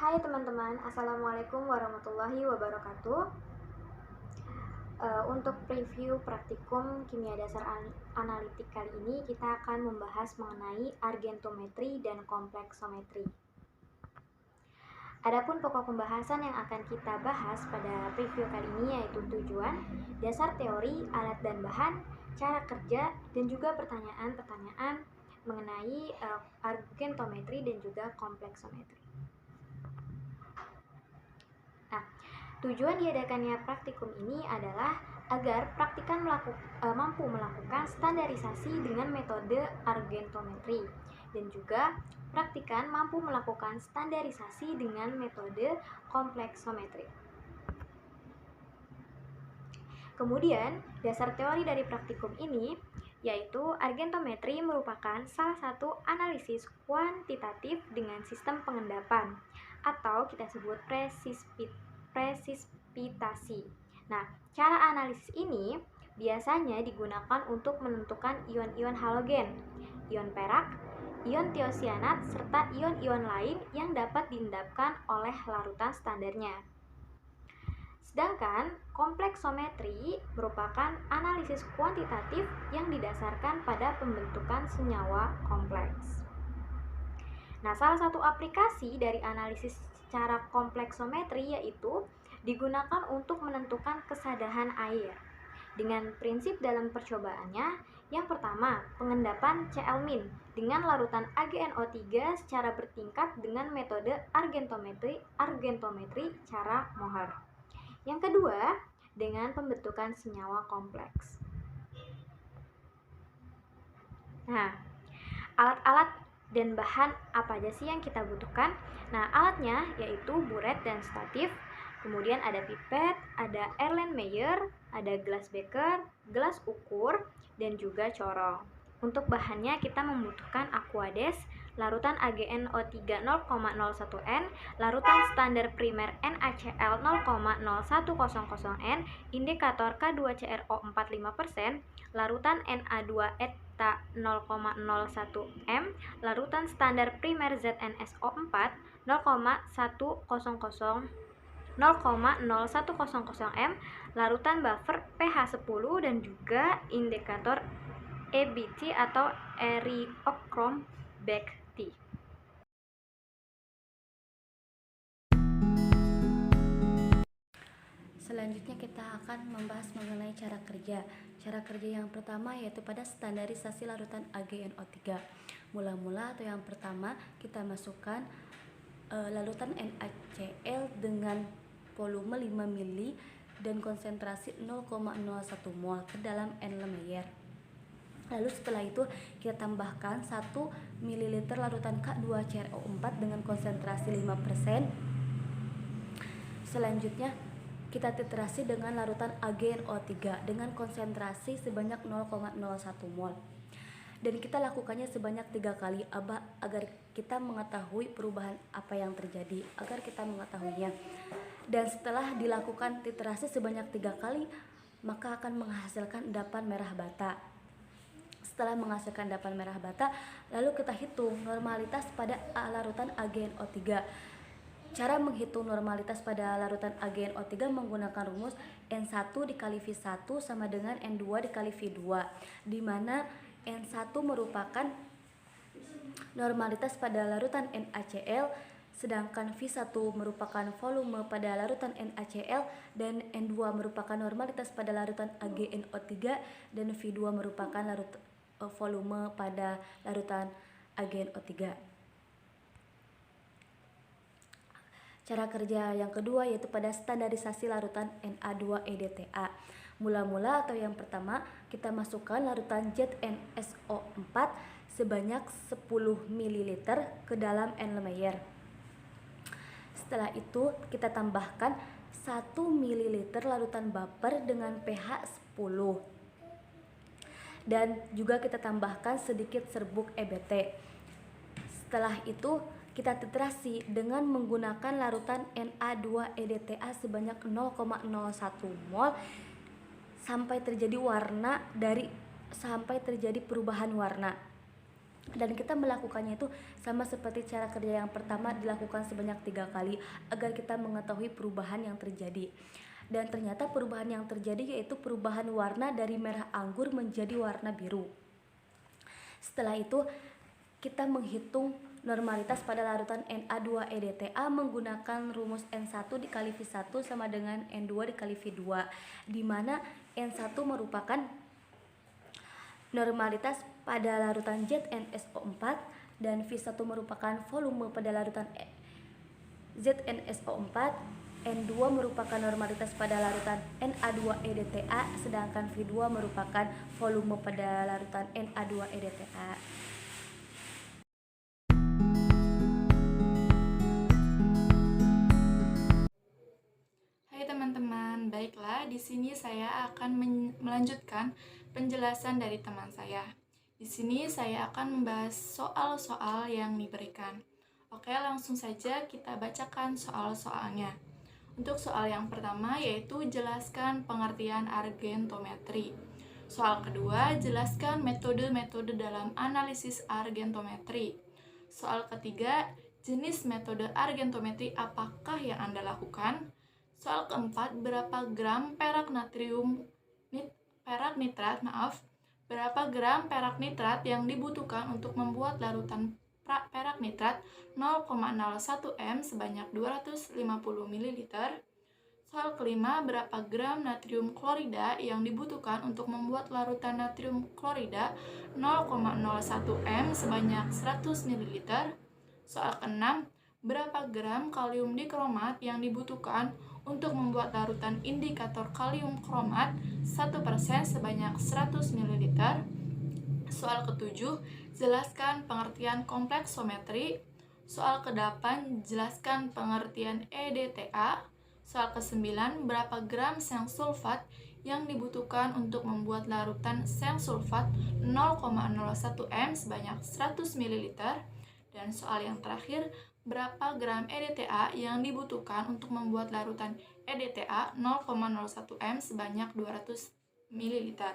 Hai teman-teman, Assalamualaikum warahmatullahi wabarakatuh. Untuk preview praktikum kimia dasar analitik kali ini, kita akan membahas mengenai argentometri dan kompleksometri. Adapun pokok pembahasan yang akan kita bahas pada preview kali ini yaitu tujuan, dasar teori, alat dan bahan, cara kerja, dan juga pertanyaan-pertanyaan mengenai argentometri dan juga kompleksometri. Tujuan diadakannya praktikum ini adalah agar praktikan mampu melakukan standarisasi dengan metode argentometri dan juga praktikan mampu melakukan standarisasi dengan metode kompleksometri. Kemudian, dasar teori dari praktikum ini yaitu argentometri merupakan salah satu analisis kuantitatif dengan sistem pengendapan atau kita sebut presisipitasi. Nah, cara analisis ini biasanya digunakan untuk menentukan ion-ion halogen, ion perak, ion tiosianat, serta ion-ion lain yang dapat diendapkan oleh larutan standarnya. Sedangkan kompleksometri merupakan analisis kuantitatif yang didasarkan pada pembentukan senyawa kompleks. Nah, salah satu aplikasi dari analisis secara kompleksometri yaitu digunakan untuk menentukan kesadahan air. Dengan prinsip dalam percobaannya, yang pertama, pengendapan Cl- dengan larutan AgNO3 secara bertingkat dengan metode argentometri cara Mohr. Yang kedua, dengan pembentukan senyawa kompleks. Nah, alat-alat dan bahan apa aja sih yang kita butuhkan? Nah, alatnya yaitu buret dan statif, kemudian ada pipet, ada Erlenmeyer, ada gelas beker, gelas ukur, dan juga corong. Untuk bahannya kita membutuhkan aquades, larutan AgNO3 0,01N, larutan standar primer NaCl 0,0100N, indikator K2CrO45%, larutan Na2 eta 0,01M, larutan standar primer ZnSO4 0,0100M, larutan buffer pH 10 dan juga indikator EBT atau Eriochrome Back-T. Selanjutnya kita akan membahas mengenai cara kerja. Cara kerja yang pertama yaitu pada standarisasi larutan AgNO3. Mula-mula atau yang pertama kita masukkan larutan NaCl dengan volume 5 ml dan konsentrasi 0,01 mol ke dalam Erlenmeyer. Lalu setelah itu kita tambahkan 1 ml larutan K2CrO4 dengan konsentrasi 5%. Selanjutnya kita titrasi dengan larutan AgNO3 dengan konsentrasi sebanyak 0,01 mol. Dan kita lakukannya sebanyak 3 kali agar kita mengetahui perubahan apa yang terjadi, agar kita mengetahuinya. Dan setelah dilakukan titrasi sebanyak 3 kali, maka akan menghasilkan endapan merah bata. Setelah menghasilkan endapan merah bata, lalu kita hitung normalitas pada larutan AgNO3. Cara menghitung normalitas pada larutan AgNO3 menggunakan rumus N1 dikali V1 sama dengan N2 dikali V2, di mana N1 merupakan normalitas pada larutan NaCl, sedangkan V1 merupakan volume pada larutan NaCl, dan N2 merupakan normalitas pada larutan AgNO3, dan V2 merupakan volume pada larutan AgNO3. Cara kerja yang kedua yaitu pada standarisasi larutan Na2-EDTA. Mula-mula atau yang pertama kita masukkan larutan ZnSO4 sebanyak 10 ml ke dalam Erlenmeyer. Setelah itu kita tambahkan 1 ml larutan baper dengan pH 10. Dan juga kita tambahkan sedikit serbuk EBT. Setelah itu kita titrasi dengan menggunakan larutan Na2-EDTA sebanyak 0,01 mol sampai terjadi perubahan warna. Dan kita melakukannya itu sama seperti cara kerja yang pertama, dilakukan sebanyak 3 kali agar kita mengetahui perubahan yang terjadi. Dan ternyata perubahan yang terjadi yaitu perubahan warna dari merah anggur menjadi warna biru. Setelah itu kita menghitung normalitas pada larutan Na2-EDTA menggunakan rumus N1 dikali V1 sama dengan N2 dikali V2, di mana N1 merupakan normalitas pada larutan ZnSO4 dan V1 merupakan volume pada larutan ZnSO4. N2 merupakan normalitas pada larutan Na2-EDTA, sedangkan V2 merupakan volume pada larutan Na2-EDTA. Hai teman-teman, baiklah di sini saya akan melanjutkan penjelasan dari teman saya. Di sini saya akan membahas soal-soal yang diberikan. Oke, langsung saja kita bacakan soal-soalnya. Untuk soal yang pertama yaitu jelaskan pengertian argentometri. Soal kedua, jelaskan metode-metode dalam analisis argentometri. Soal ketiga, jenis metode argentometri apakah yang Anda lakukan? Soal keempat, berapa gram perak nitrat yang dibutuhkan untuk membuat larutan perak nitrat 0,01 m sebanyak 250 ml. Soal kelima, berapa gram natrium klorida yang dibutuhkan untuk membuat larutan natrium klorida 0,01 m sebanyak 100 ml. Soal keenam, berapa gram kalium dikromat yang dibutuhkan untuk membuat larutan indikator kalium kromat 1% sebanyak 100 ml. Soal ketujuh, jelaskan pengertian kompleksometri. Soal ke-8, jelaskan pengertian EDTA. Soal ke-9, berapa gram seng sulfat yang dibutuhkan untuk membuat larutan seng sulfat 0,01 m sebanyak 100 ml. Dan soal yang terakhir, berapa gram EDTA yang dibutuhkan untuk membuat larutan EDTA 0,01 m sebanyak 200 ml.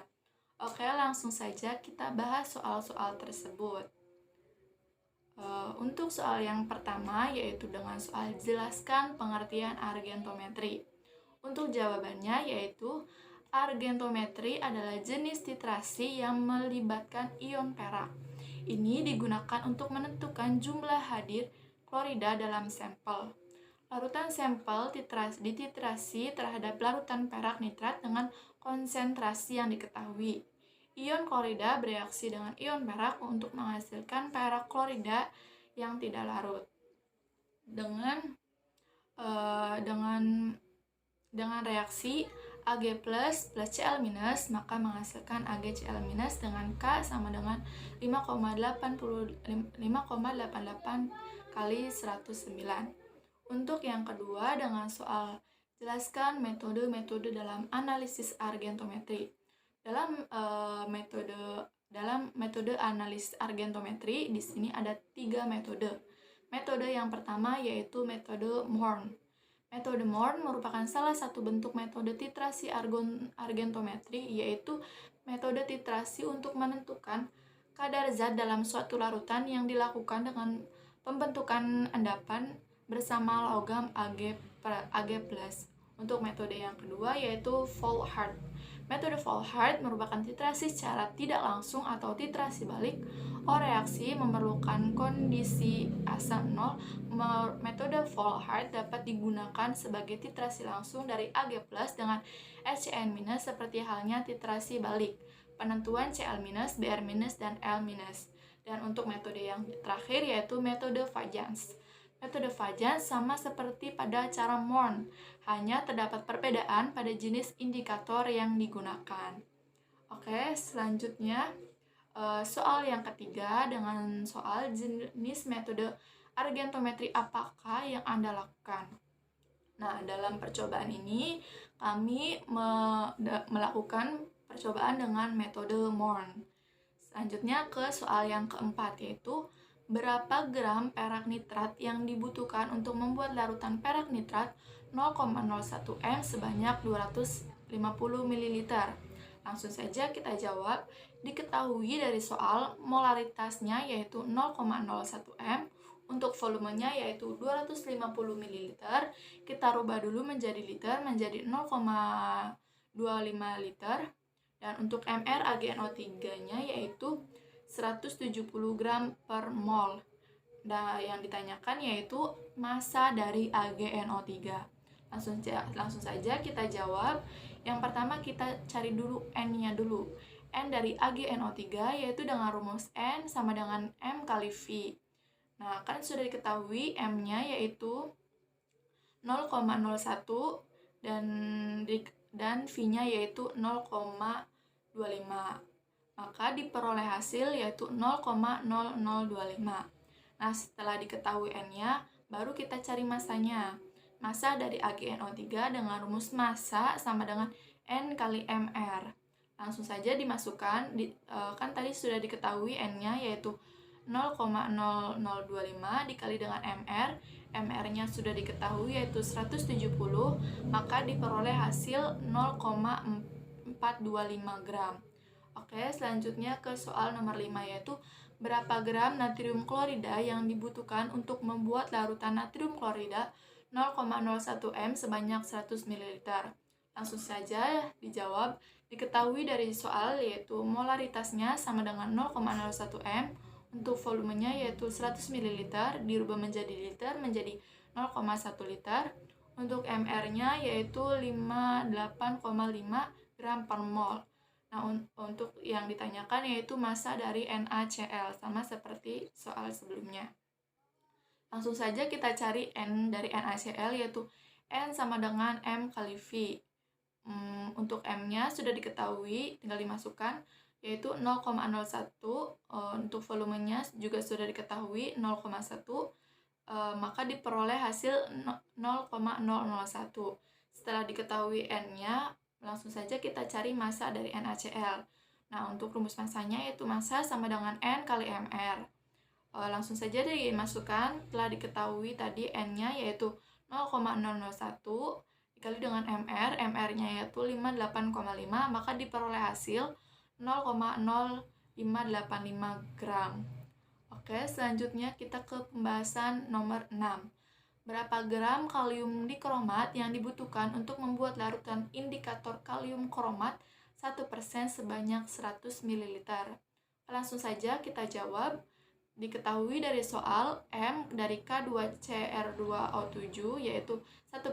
Oke, langsung saja kita bahas soal-soal tersebut. Untuk soal yang pertama yaitu dengan soal jelaskan pengertian argentometri. Untuk jawabannya yaitu argentometri adalah jenis titrasi yang melibatkan ion perak. Ini digunakan untuk menentukan jumlah hadir klorida dalam sampel. Larutan sampel dititrasi terhadap larutan perak nitrat dengan konsentrasi yang diketahui. Ion klorida bereaksi dengan ion perak untuk menghasilkan perak klorida yang tidak larut. Dengan reaksi Ag plus Cl minus, maka menghasilkan AgCl minus dengan K sama dengan 5,88 kali 109. Untuk yang kedua dengan soal jelaskan metode-metode dalam analisis argentometri. Dalam metode analisis argentometri di sini ada 3 metode. Metode yang pertama yaitu metode Morn. Metode Morn merupakan salah satu bentuk metode titrasi argentometri, yaitu metode titrasi untuk menentukan kadar zat dalam suatu larutan yang dilakukan dengan pembentukan endapan bersama logam Ag+. Untuk metode yang kedua yaitu Volhard. Metode Volhard merupakan titrasi secara tidak langsung atau titrasi balik. Reaksi memerlukan kondisi asam 0. Metode Volhard dapat digunakan sebagai titrasi langsung dari Ag+ dengan HCN- seperti halnya titrasi balik, penentuan Cl-, Br-, dan L-. Dan untuk metode yang terakhir yaitu metode Fajans. Metode Fajans sama seperti pada cara Morn, hanya terdapat perbedaan pada jenis indikator yang digunakan. Oke, selanjutnya Soal yang ketiga dengan soal jenis metode argentometri apakah yang Anda lakukan. Nah, dalam percobaan ini kami melakukan percobaan dengan metode Morn. Selanjutnya ke soal yang keempat, yaitu berapa gram perak nitrat yang dibutuhkan untuk membuat larutan perak nitrat 0,01 M sebanyak 250 ml. Langsung saja kita jawab. Diketahui dari soal molaritasnya yaitu 0,01 M, untuk volumenya yaitu 250 ml. Kita rubah dulu menjadi liter, menjadi 0,25 liter. Dan untuk mR AgNO3-nya yaitu 170 gram per mol. Nah, yang ditanyakan yaitu massa dari AgNO3. Langsung saja kita jawab. Yang pertama kita cari dulu N-nya dulu. N dari AgNO3 yaitu dengan rumus N sama dengan M kali V. Nah, kan sudah diketahui M-nya yaitu 0,01 dan V-nya yaitu 0,25. Maka diperoleh hasil yaitu 0,0025. Nah, setelah diketahui N-nya, baru kita cari massanya. Massa dari AgNO3 dengan rumus massa sama dengan N kali MR. Langsung saja dimasukkan, kan tadi sudah diketahui N-nya yaitu 0,0025 dikali dengan MR. MR-nya sudah diketahui yaitu 170, maka diperoleh hasil 0,425 gram. Oke, selanjutnya ke soal nomor 5, yaitu berapa gram natrium klorida yang dibutuhkan untuk membuat larutan natrium klorida 0,01 M sebanyak 100 ml. Langsung saja dijawab. Diketahui dari soal yaitu molaritasnya sama dengan 0,01 M, untuk volumenya yaitu 100 ml, dirubah menjadi liter menjadi 0,1 liter. Untuk MR-nya yaitu 58,5 gram per mol. Nah, untuk yang ditanyakan yaitu massa dari NaCl, sama seperti soal sebelumnya. Langsung saja kita cari N dari NaCl, yaitu N sama dengan M kali V. Untuk M-nya sudah diketahui, tinggal dimasukkan, yaitu 0,01. Untuk volumenya juga sudah diketahui 0,1. Maka diperoleh hasil 0,001. Setelah diketahui N-nya, langsung saja kita cari massa dari NaCl. Nah, untuk rumus massanya yaitu massa sama dengan N kali MR. Langsung saja dimasukkan. Telah diketahui tadi N-nya yaitu 0,001 dikali dengan MR. MR-nya yaitu 58,5, maka diperoleh hasil 0,0585 gram. Oke, selanjutnya kita ke pembahasan nomor 6. Berapa gram kalium dikromat yang dibutuhkan untuk membuat larutan indikator kalium kromat 1% sebanyak 100 ml. Langsung saja kita jawab. Diketahui dari soal M dari K2Cr2O7 yaitu 1%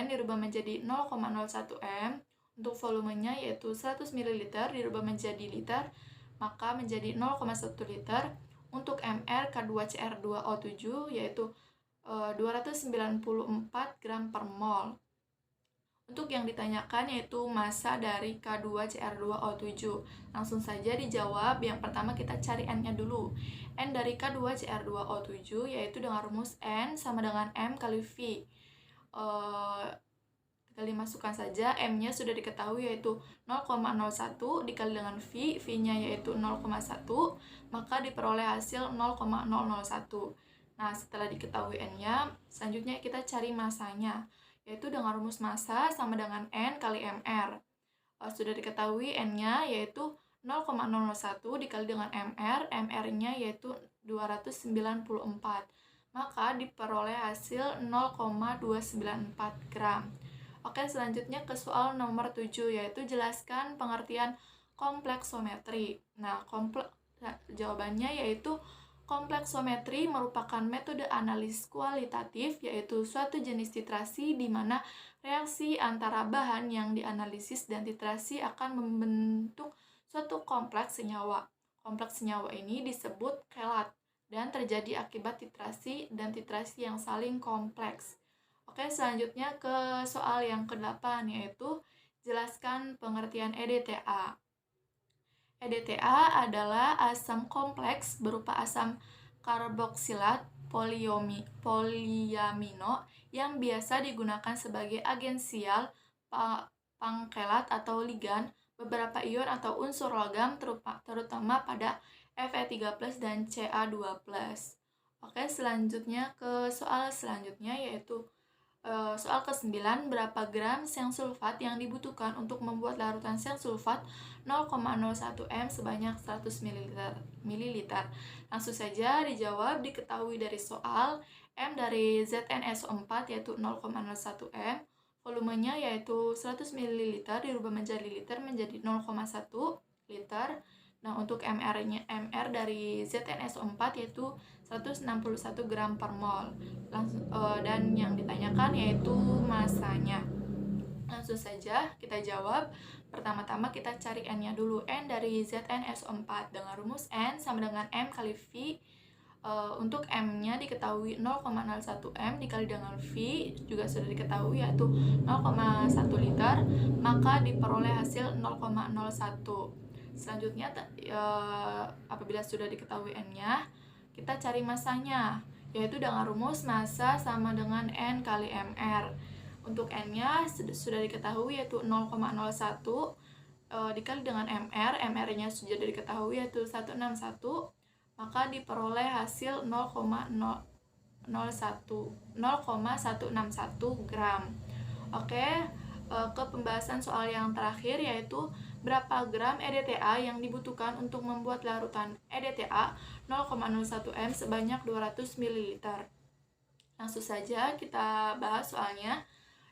dirubah menjadi 0,01 M. Untuk volumenya yaitu 100 ml dirubah menjadi liter, maka menjadi 0,1 liter. Untuk MR K2Cr2O7 yaitu 294 gram per mol. Untuk yang ditanyakan yaitu massa dari K2Cr2O7. Langsung saja dijawab. Yang pertama kita cari N-nya dulu. N dari K2Cr2O7 yaitu dengan rumus N sama dengan M kali V. Tinggal dimasukkan saja. M-nya sudah diketahui yaitu 0,01 dikali dengan V. V-nya yaitu 0,1. Maka diperoleh hasil 0,001. Nah, setelah diketahui N-nya, selanjutnya kita cari massanya, yaitu dengan rumus massa sama dengan N kali MR. Sudah diketahui N-nya yaitu 0,001 dikali dengan MR. MR-nya yaitu 294. Maka diperoleh hasil 0,294 gram. Oke, selanjutnya ke soal nomor 7, yaitu jelaskan pengertian kompleksometri. Nah, jawabannya yaitu kompleksometri merupakan metode analisis kualitatif, yaitu suatu jenis titrasi di mana reaksi antara bahan yang dianalisis dan titrasi akan membentuk suatu kompleks senyawa. Kompleks senyawa ini disebut kelat dan terjadi akibat titrasi dan titrasi yang saling kompleks. Oke, selanjutnya ke soal yang ke-8, yaitu jelaskan pengertian EDTA. EDTA adalah asam kompleks berupa asam karboksilat poliamino yang biasa digunakan sebagai agen sial, pangkelat atau ligan beberapa ion atau unsur logam terutama pada Fe3+ dan Ca2+. Oke, selanjutnya ke soal selanjutnya yaitu soal ke-9, berapa gram seng sulfat yang dibutuhkan untuk membuat larutan seng sulfat 0,01 m sebanyak 100 ml. Langsung saja dijawab, diketahui dari soal M dari ZnSO4 yaitu 0,01 m, volumenya yaitu 100 ml dirubah menjadi liter menjadi 0,1 liter. Nah, untuk MR dari ZnSO4 yaitu 161 gram per mol. Dan yang ditanyakan yaitu masanya. Langsung saja kita jawab. Pertama-tama kita cari N-nya dulu. N dari ZnSO4 dengan rumus N sama dengan M kali V. Untuk M-nya diketahui 0,01 M dikali dengan V juga sudah diketahui yaitu 0,1 liter, maka diperoleh hasil 0,01. Selanjutnya apabila sudah diketahui N-nya, kita cari masanya, yaitu dengan rumus massa sama dengan N kali MR. Untuk N-nya sudah diketahui yaitu 0,01 dikali dengan MR, MR-nya sudah diketahui yaitu 161, maka diperoleh hasil 0,161 gram. Oke, ke pembahasan soal yang terakhir yaitu berapa gram EDTA yang dibutuhkan untuk membuat larutan EDTA 0,01 m sebanyak 200 ml. Langsung saja kita bahas soalnya.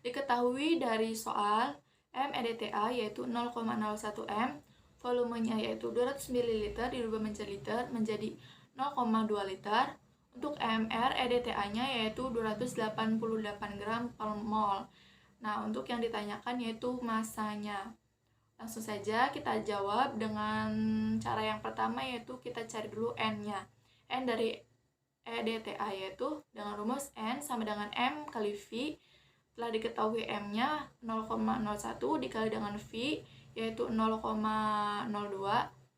Diketahui dari soal M EDTA yaitu 0,01 m, volumenya yaitu 200 ml dirubah menjadi liter menjadi 0,2 liter. Untuk MR EDTA-nya yaitu 288 gram per mol. Nah, untuk yang ditanyakan yaitu masanya. Langsung saja kita jawab dengan cara yang pertama yaitu kita cari dulu N-nya. N dari EDTA yaitu dengan rumus N sama dengan M kali V. Telah diketahui M-nya 0,01 dikali dengan V yaitu 0,02,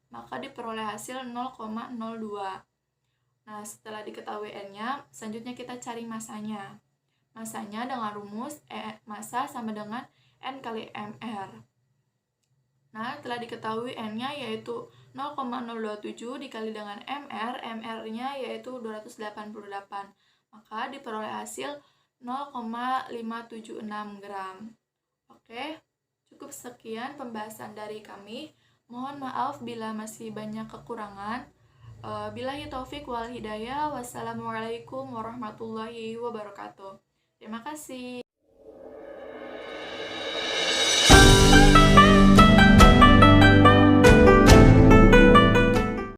maka diperoleh hasil 0,02. Nah, setelah diketahui N-nya, selanjutnya kita cari masanya. Masanya dengan rumus massa sama dengan N kali MR. Nah, telah diketahui N-nya yaitu 0,027 dikali dengan MR, MR-nya yaitu 288. Maka diperoleh hasil 0,576 gram. Oke, cukup sekian pembahasan dari kami. Mohon maaf bila masih banyak kekurangan. Billahi taufik wal hidayah. Wassalamualaikum warahmatullahi wabarakatuh. Terima kasih.